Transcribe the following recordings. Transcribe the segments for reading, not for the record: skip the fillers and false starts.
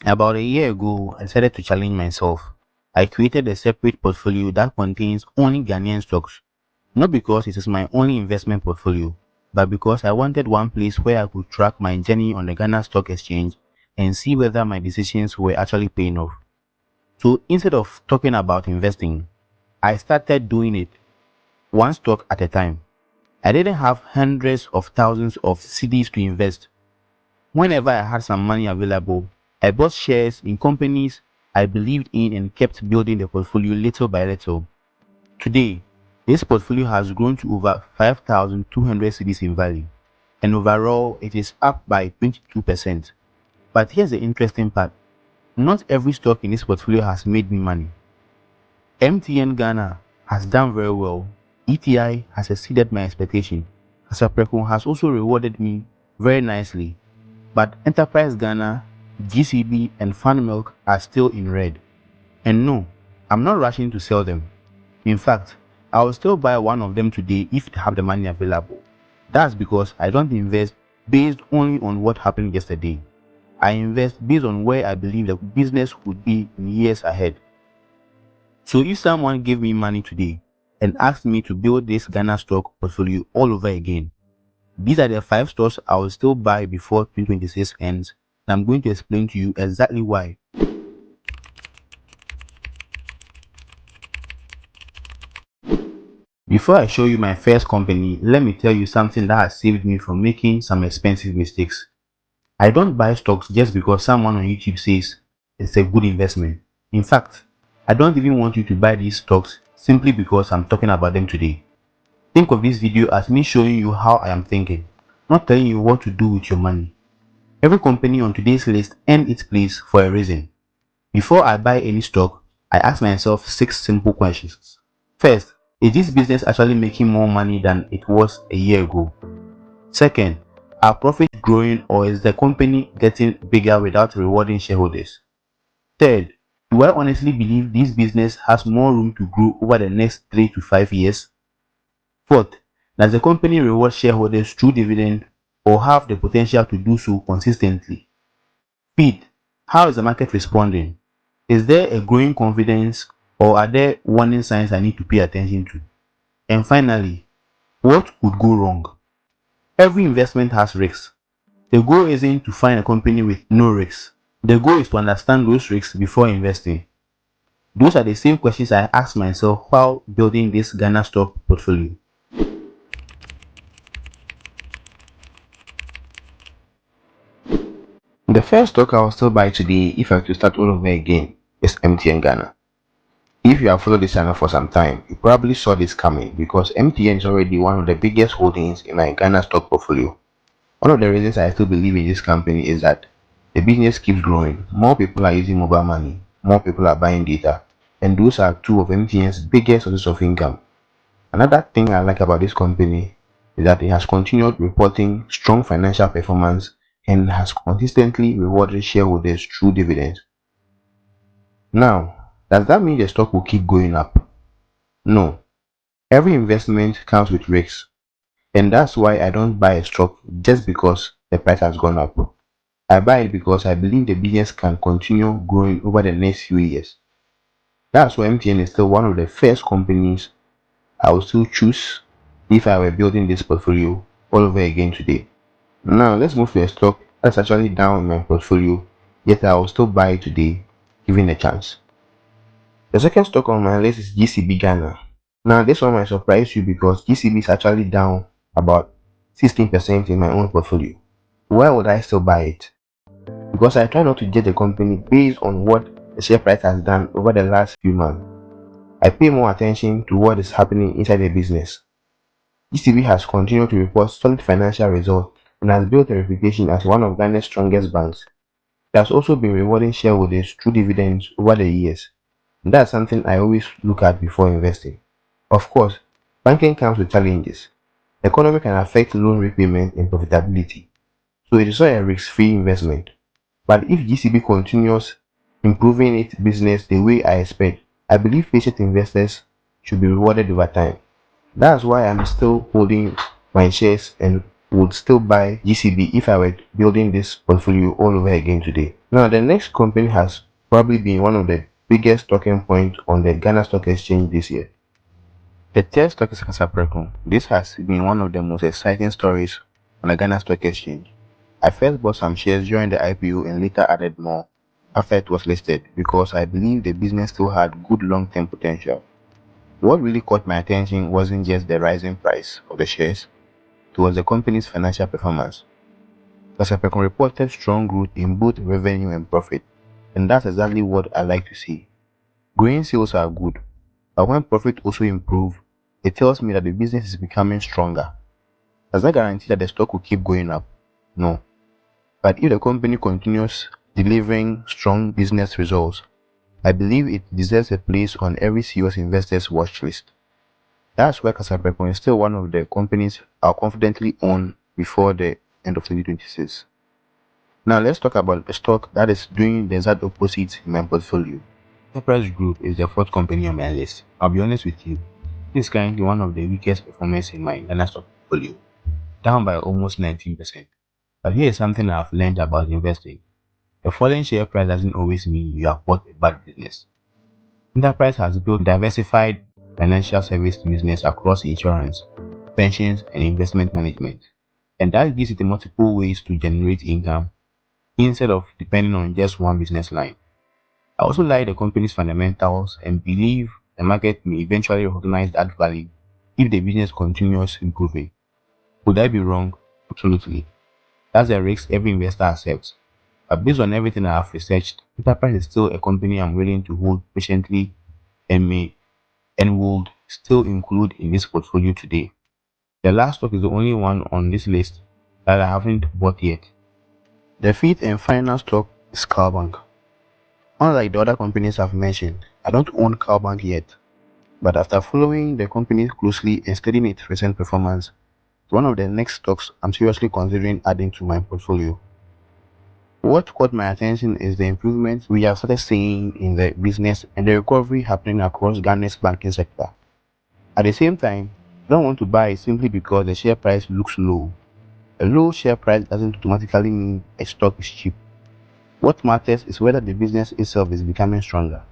About a year ago, I decided to challenge myself. I created a separate portfolio that contains only Ghanaian stocks, not because it is my only investment portfolio, but because I wanted one place where I could track my journey on the Ghana Stock Exchange and see whether my decisions were actually paying off. So instead of talking about investing, I started doing it one stock at a time. I didn't have hundreds of thousands of cedis to invest. Whenever I had some money available, I bought shares in companies I believed in and kept building the portfolio little by little. Today, this portfolio has grown to over 5,200 cedis in value, and overall it is up by 22%. But here's the interesting part. Not every stock in this portfolio has made me money. MTN Ghana has done very well. ETI has exceeded my expectation. Asaprekon has also rewarded me very nicely. But Enterprise Ghana, GCB, and Fan Milk are still in red. And no, I'm not rushing to sell them. In fact, I will still buy one of them today if I have the money available. That's because I don't invest based only on what happened yesterday. I invest based on where I believe the business would be in years ahead. So if someone gave me money today and asked me to build this Ghana stock portfolio all over again, these are the 5 stocks I will still buy before 2026 ends, and I'm going to explain to you exactly why. Before I show you my first company, let me tell you something that has saved me from making some expensive mistakes. I don't buy stocks just because someone on YouTube says it's a good investment. In fact, I don't even want you to buy these stocks simply because I'm talking about them today. Think of this video as me showing you how I am thinking, not telling you what to do with your money. Every company on today's list earned its place for a reason. Before I buy any stock, I ask myself 6 simple questions. First, is this business actually making more money than it was a year ago? Second, are profits growing or is the company getting bigger without rewarding shareholders? Third, do I honestly believe this business has more room to grow over the next 3 to 5 years? Fourth, does the company reward shareholders through dividend or have the potential to do so consistently? Fifth, how is the market responding? Is there a growing confidence or are there warning signs I need to pay attention to? And finally, what could go wrong? Every investment has risks. The goal isn't to find a company with no risks. The goal is to understand those risks before investing. Those are the same questions I asked myself while building this Ghana stock portfolio. The first stock I will still buy today if I were to start all over again is MTN Ghana. If you have followed this channel for some time, you probably saw this coming because MTN is already one of the biggest holdings in my Ghana stock portfolio. One of the reasons I still believe in this company is that the business keeps growing. More people are using mobile money, more people are buying data, and those are two of MTN's biggest sources of income. Another thing I like about this company is that it has continued reporting strong financial performance and has consistently rewarded shareholders through dividends. Now, does that mean the stock will keep going up? No. Every investment comes with risks, and that's why I don't buy a stock just because the price has gone up. I buy it because I believe the business can continue growing over the next few years. That's why MTN is still one of the first companies I will still choose if I were building this portfolio all over again today. Now let's move to a stock that's actually down in my portfolio, yet I will still buy it today given a chance. The second stock on my list is GCB Ghana. Now this one might surprise you because GCB is actually down about 16% in my own portfolio. Why would I still buy it? Because I try not to judge the company based on what the share price has done over the last few months. I pay more attention to what is happening inside the business. GCB has continued to report solid financial results and has built a reputation as one of Ghana's strongest banks. It has also been rewarding shareholders through dividends over the years. And that's something I always look at before investing. Of course, banking comes with challenges. The economy can affect loan repayment and profitability, so it is not a risk-free investment. But if GCB continues improving its business the way I expect, I believe patient investors should be rewarded over time. That's why I'm still holding my shares and would still buy GCB if I were building this portfolio all over again today. Now, the next company has probably been one of the biggest talking points on the Ghana Stock Exchange this year. The third stock is Casapreco. This has been one of the most exciting stories on the Ghana Stock Exchange. I first bought some shares during the IPO and later added more after it was listed because I believed the business still had good long-term potential. What really caught my attention wasn't just the rising price of the shares, it was the company's financial performance. Casapreco reported strong growth in both revenue and profit, and that's exactly what I like to see. Growing sales are good, but when profit also improve, it tells me that the business is becoming stronger. Does that guarantee that the stock will keep going up? No. But if the company continues delivering strong business results, I believe it deserves a place on every serious investor's watch list. That's why Casapreco is still one of the companies I'll confidently own before the end of 2026. Now let's talk about a stock that is doing the exact opposite in my portfolio. Enterprise Group is the fourth company on my list. I'll be honest with you, this is currently one of the weakest performers in my Ghana stock portfolio, down by almost 19%. But here is something I've learned about investing. A falling share price doesn't always mean you have bought a bad business. Enterprise has built diversified financial service business across insurance, pensions, and investment management. And that gives it multiple ways to generate income instead of depending on just one business line. I also like the company's fundamentals and believe the market may eventually recognize that value if the business continues improving. Would I be wrong? Absolutely. That's a risk every investor accepts. But based on everything I have researched, Enterprise is still a company I'm willing to hold patiently and may and would still include in this portfolio today. The last stock is the only one on this list that I haven't bought yet. The fifth and final stock is Cowbank. Unlike the other companies I've mentioned, I don't own Cowbank yet, but after following the company closely and studying its recent performance, it's one of the next stocks I'm seriously considering adding to my portfolio. What caught my attention is the improvements we have started seeing in the business and the recovery happening across Ghana's banking sector. At the same time, I don't want to buy it simply because the share price looks low. A low share price doesn't automatically mean a stock is cheap. What matters is whether the business itself is becoming stronger.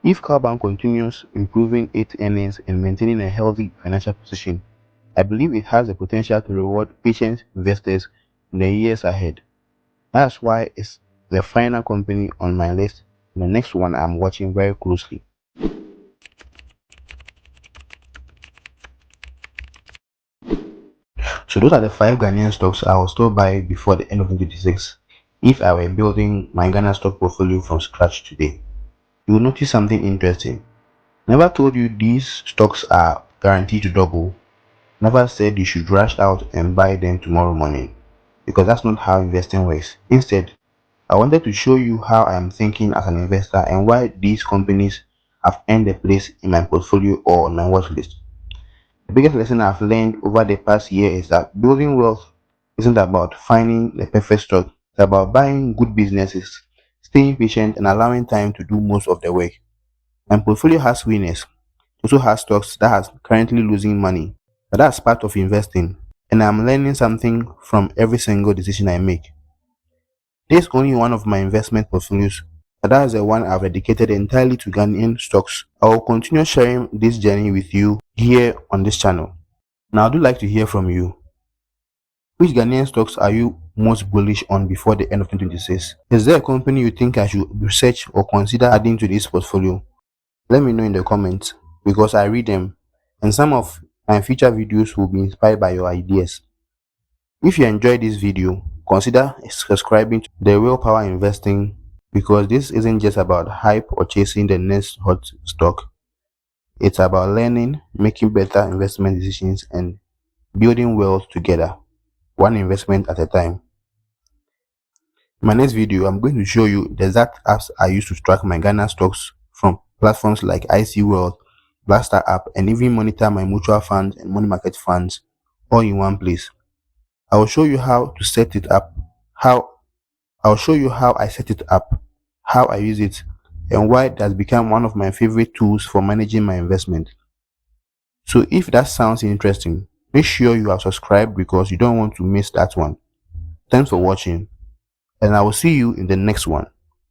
If Cowbank continues improving its earnings and maintaining a healthy financial position, I believe it has the potential to reward patient investors in the years ahead. That's why it's the final company on my list and the next one I'm watching very closely. So those are the 5 Ghanaian stocks I will still buy before the end of 2026 if I were building my Ghana stock portfolio from scratch today. You will notice something interesting. Never told you these stocks are guaranteed to double. Never said you should rush out and buy them tomorrow morning, because that's not how investing works. Instead, I wanted to show you how I am thinking as an investor and why these companies have earned a place in my portfolio or on my watch list. The biggest lesson I've learned over the past year is that building wealth isn't about finding the perfect stock, it's about buying good businesses, staying patient, and allowing time to do most of the work. My portfolio has winners, also has stocks that are currently losing money, but that's part of investing, and I'm learning something from every single decision I make. This is only one of my investment portfolios, but that's the one I've dedicated entirely to Ghanaian stocks. I will continue sharing this journey with you here on this channel. Now, I would like to hear from you. Which Ghanaian stocks are you most bullish on before the end of 2026? Is there a company you think I should research or consider adding to this portfolio? Let me know in the comments because I read them and some of my future videos will be inspired by your ideas. If you enjoyed this video, consider subscribing to The Real Power Investing because this isn't just about hype or chasing the next hot stock. It's about learning, making better investment decisions, and building wealth together, one investment at a time. In my next video, I'm going to show you the exact apps I use to track my Ghana stocks from platforms like IC World, Blaster app, and even monitor my mutual funds and money market funds all in one place. I will show you how to set it up, how I'll show you how I set it up, how I use it, and why it has become one of my favorite tools for managing my investment. So if that sounds interesting, Make sure you are subscribed because you don't want to miss that one. Thanks for watching, and I will see you in the next one.